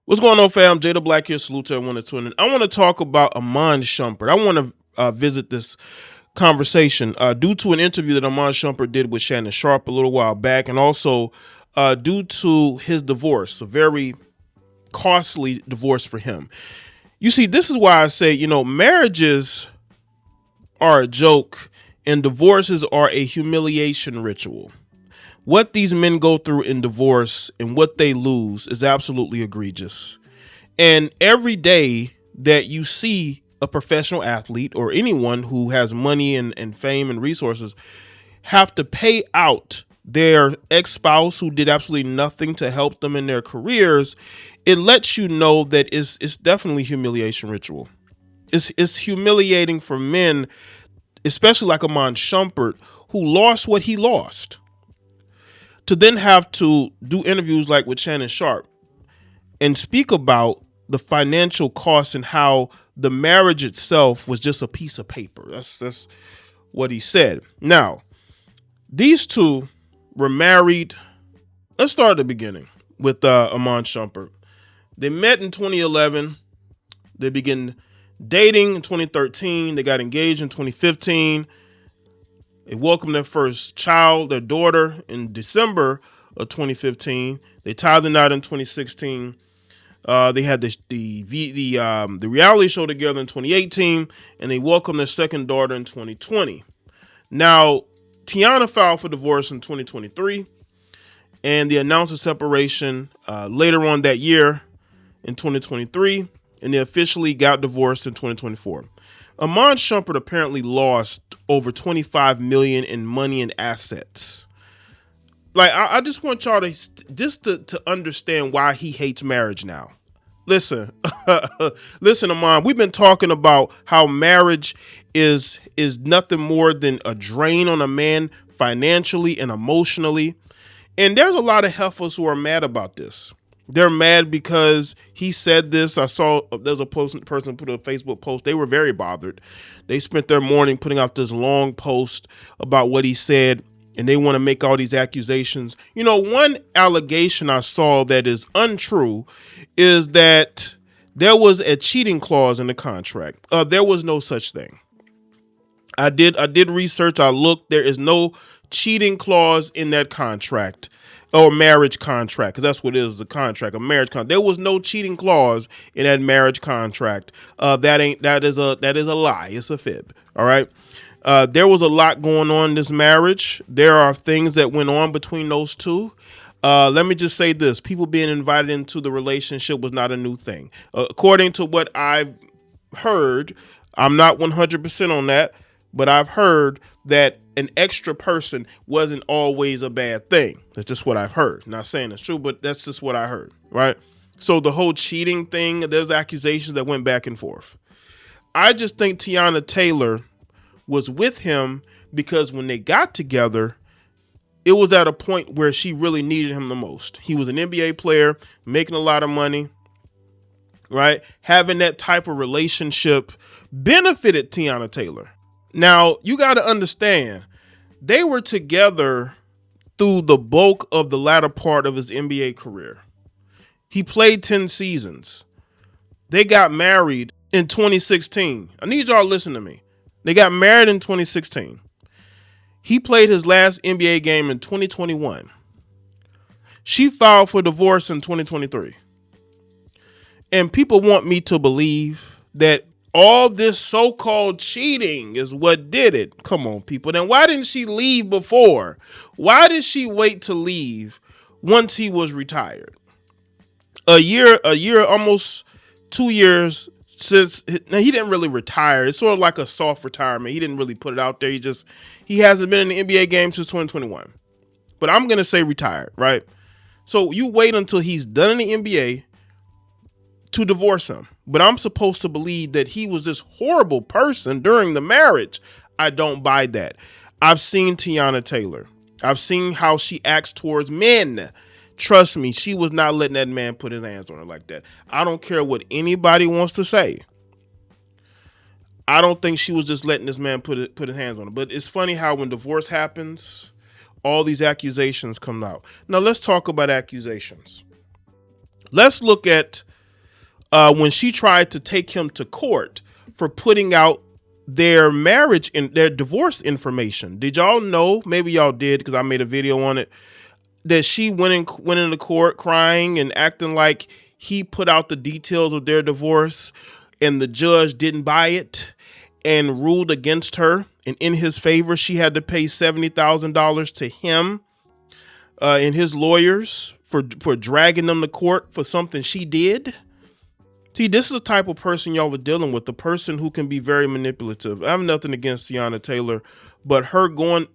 What's going on, fam? Jay the Black here. Salute to everyone that's tuning in. I want to talk about Iman Shumpert. I want to visit this conversation due to an interview that Iman Shumpert did with Shannon Sharpe a little while back, and also due to his divorce, a very costly divorce for him. You see, this is why I say, marriages are a joke and divorces are a humiliation ritual. What these men go through in divorce and what they lose is absolutely egregious. And every day that you see a professional athlete or anyone who has money and fame and resources have to pay out their ex-spouse who did absolutely nothing to help them in their careers, it lets you know that it's definitely humiliation ritual. It's humiliating for men, especially like Iman Shumpert, who lost what he lost, to then have to do interviews like with Shannon Sharpe and speak about the financial costs and how the marriage itself was just a piece of paper. That's what he said. Now, these two were married. Let's start at the beginning with Iman Shumpert. They met in 2011. They began dating in 2013. They got engaged in 2015. They welcomed their first child, their daughter, in December of 2015. They tied the knot in 2016. They had the reality show together in 2018, and they welcomed their second daughter in 2020. Now, Teyana filed for divorce in 2023, and they announced a separation later on that year in 2023, and they officially got divorced in 2024. Iman Shumpert apparently lost over $25 million in money and assets. Like, I just want y'all to understand why he hates marriage now. Listen, listen, Iman, we've been talking about how marriage is nothing more than a drain on a man financially and emotionally. And there's a lot of heifers who are mad about this. They're mad because he said this. I saw there's a person put a Facebook post. They were very bothered. They spent their morning putting out this long post about what he said, and they want to make all these accusations. One allegation I saw that is untrue is that there was a cheating clause in the contract. There was no such thing. I did research. I looked. There is no cheating clause in that contract. Or marriage contract, because that's what it is, a contract, a marriage contract. There was no cheating clause in that marriage contract. That is a lie. It's a fib. All right. There was a lot going on in this marriage. There are things that went on between those two. Let me just say this: people being invited into the relationship was not a new thing. According to what I've heard, I'm not 100% on that, but I've heard that an extra person wasn't always a bad thing. That's just what I've heard. Not saying it's true, but that's just what I heard, right? So the whole cheating thing, there's accusations that went back and forth. I just think Teyana Taylor was with him because when they got together, it was at a point where she really needed him the most. He was an NBA player, making a lot of money, right? Having that type of relationship benefited Teyana Taylor. Now, you got to understand, they were together through the bulk of the latter part of his NBA career. He played 10 seasons. They got married in 2016. I need y'all to listen to me. They got married in 2016. He played his last NBA game in 2021. She filed for divorce in 2023. And people want me to believe that all this so-called cheating is what did it. Come on, people. Then why didn't she leave before? Why did she wait to leave once he was retired? A year, almost 2 years since. Now, he didn't really retire. It's sort of like a soft retirement. He didn't really put it out there. He hasn't been in the NBA game since 2021. But I'm going to say retired, right? So you wait until he's done in the NBA to divorce him. But I'm supposed to believe that he was this horrible person during the marriage. I don't buy that. I've seen Teyana Taylor. I've seen how she acts towards men. Trust me, she was not letting that man put his hands on her like that. I don't care what anybody wants to say. I don't think she was just letting this man put his hands on her. But it's funny how when divorce happens, all these accusations come out. Now let's talk about accusations. Let's look at when she tried to take him to court for putting out their marriage and their divorce information. Did y'all know? Maybe y'all did because I made a video on it. That she went into court crying and acting like he put out the details of their divorce, and the judge didn't buy it and ruled against her. And in his favor, she had to pay $70,000 to him and his lawyers for dragging them to court for something she did. See, this is the type of person y'all are dealing with, the person who can be very manipulative. I have nothing against Teyana Taylor, but her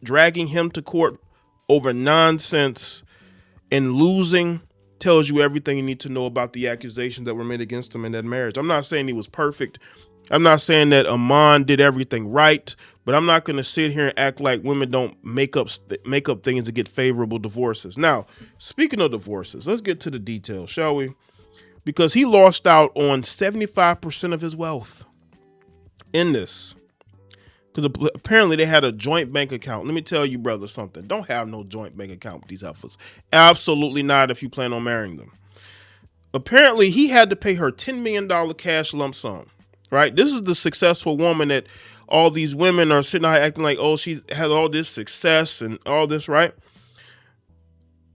dragging him to court over nonsense and losing tells you everything you need to know about the accusations that were made against him in that marriage. I'm not saying he was perfect. I'm not saying that Iman did everything right, but I'm not going to sit here and act like women don't make up things to get favorable divorces. Now, speaking of divorces, let's get to the details, shall we? Because he lost out on 75% of his wealth in this. Because apparently they had a joint bank account. Let me tell you, brother, something. Don't have no joint bank account with these heifers. Absolutely not if you plan on marrying them. Apparently, he had to pay her $10 million cash lump sum, right? This is the successful woman that all these women are sitting out acting like, oh, she has all this success and all this, right?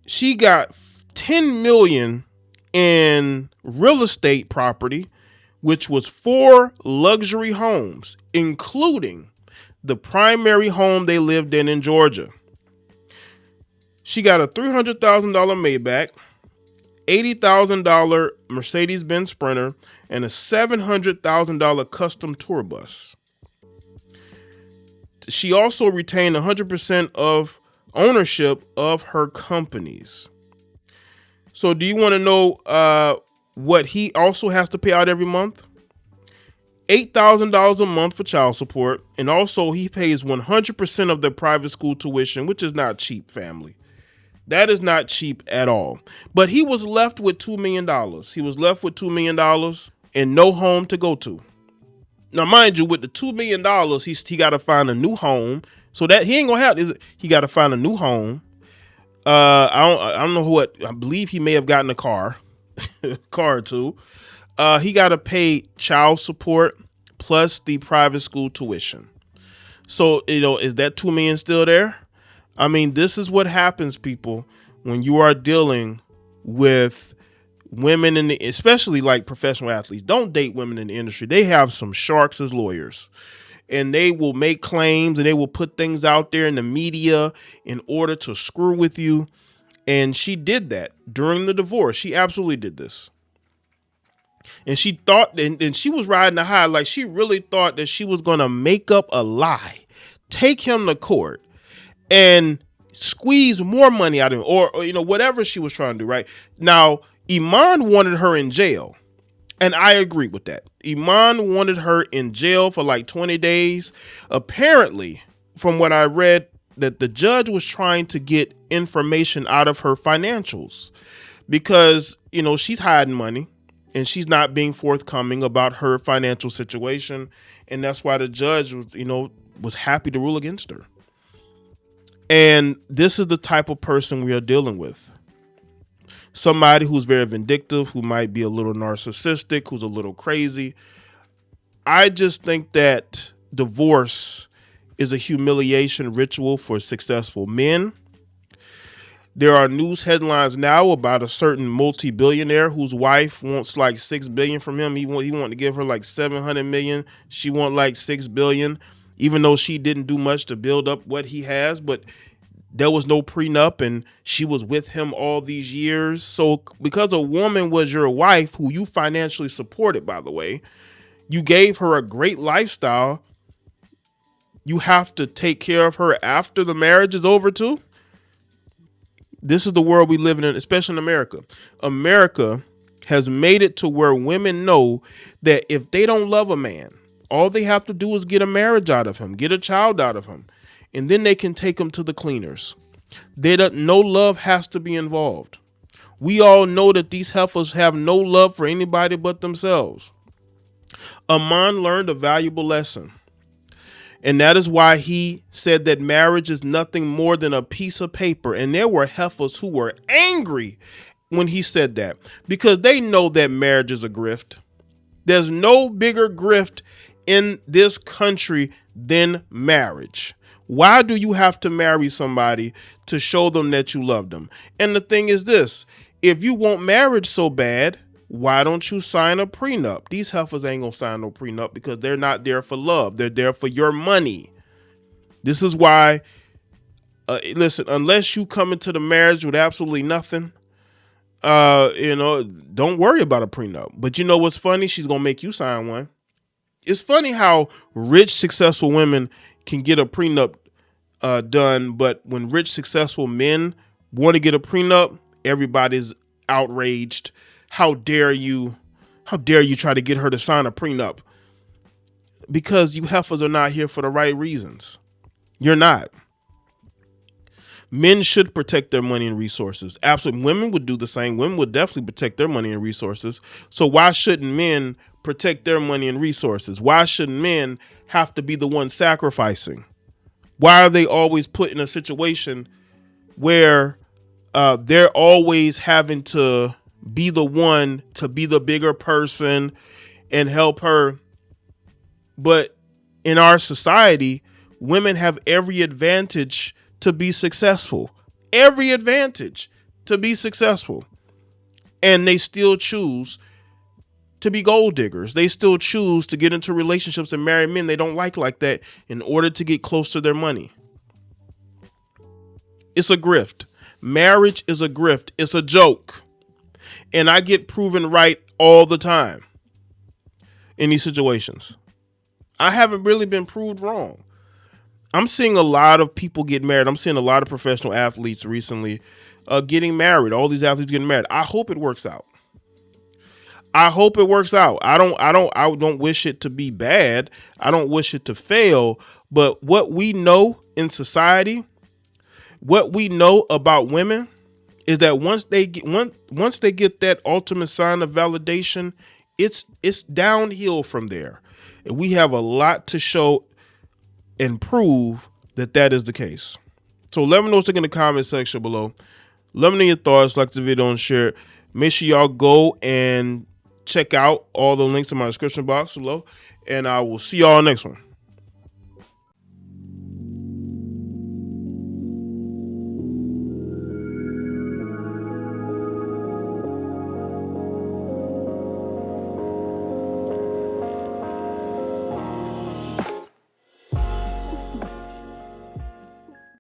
She got $10 million in real estate property, which was 4 luxury homes, including the primary home they lived in Georgia. She got a $300,000 Maybach, $80,000 Mercedes-Benz Sprinter, and a $700,000 custom tour bus. She also retained 100% of ownership of her companies. So do you want to know what he also has to pay out every month? $8,000 a month for child support. And also he pays 100% of the private school tuition, which is not cheap, family. That is not cheap at all. But he was left with $2 million. He was left with $2 million and no home to go to. Now, mind you, with the $2 million, he got to find a new home. So that he ain't going to have, he got to find a new home. I don't know what, I believe he may have gotten a car, car or two. He got to pay child support plus the private school tuition. So, is that $2 million still there? I mean, this is what happens, people, when you are dealing with women especially like professional athletes. Don't date women in the industry. They have some sharks as lawyers, and they will make claims and they will put things out there in the media in order to screw with you. And she did that during the divorce. She absolutely did this. And she thought, and she was riding the high, like she really thought that she was going to make up a lie, take him to court, and squeeze more money out of him, or whatever she was trying to do. Right now, Iman wanted her in jail, and I agree with that. Iman wanted her in jail for like 20 days. Apparently, from what I read, that the judge was trying to get information out of her financials because she's hiding money and she's not being forthcoming about her financial situation, and that's why the judge was happy to rule against her. And this is the type of person we are dealing with. Somebody who's very vindictive, who might be a little narcissistic, who's a little crazy. I just think that divorce is a humiliation ritual for successful men. There are news headlines now about a certain multi-billionaire whose wife wants like $6 billion from him. He wanted to give her like $700 million. She want like $6 billion. Even though she didn't do much to build up what he has, but there was no prenup and she was with him all these years. So because a woman was your wife, who you financially supported, by the way, you gave her a great lifestyle, you have to take care of her after the marriage is over too. This is the world we live in, especially in America. America has made it to where women know that if they don't love a man, all they have to do is get a marriage out of him, get a child out of him, and then they can take him to the cleaners. No love has to be involved. We all know that these heifers have no love for anybody but themselves. Iman learned a valuable lesson, and that is why he said that marriage is nothing more than a piece of paper. And there were heifers who were angry when he said that, because they know that marriage is a grift. There's no bigger grift in this country than marriage. Why do you have to marry somebody to show them that you love them? And the thing is this, if you want marriage so bad, why don't you sign a prenup? These heifers ain't gonna sign no prenup because they're not there for love. They're there for your money. This is why, listen, unless you come into the marriage with absolutely nothing, don't worry about a prenup. But you know what's funny? She's gonna make you sign one. It's funny how rich, successful women can get a prenup done, but when rich, successful men want to get a prenup, everybody's outraged. How dare you? How dare you try to get her to sign a prenup? Because you heifers are not here for the right reasons. You're not. Men should protect their money and resources. Absolutely. Women would do the same. Women would definitely protect their money and resources. So why shouldn't men protect their money and resources? Why shouldn't men have to be the one sacrificing? Why are they always put in a situation where they're always having to be the one to be the bigger person and help her? But in our society, women have every advantage to be successful. Every advantage to be successful. And they still choose to be gold diggers. They still choose to get into relationships and marry men they don't like that in order to get close to their money. It's a grift. Marriage is a grift. It's a joke. And I get proven right all the time in these situations. I haven't really been proved wrong. I'm seeing a lot of people get married. I'm seeing a lot of professional athletes recently getting married. All these athletes getting married. I hope it works out. I hope it works out. I don't wish it to be bad. I don't wish it to fail. But what we know in society, what we know about women, is that once they get that ultimate sign of validation, it's downhill from there. And we have a lot to show and prove that is the case. So let me know what's in the comment section below. Let me know your thoughts. Like the video and share it. Make sure y'all go and check out all the links in my description box below. And I will see y'all next one.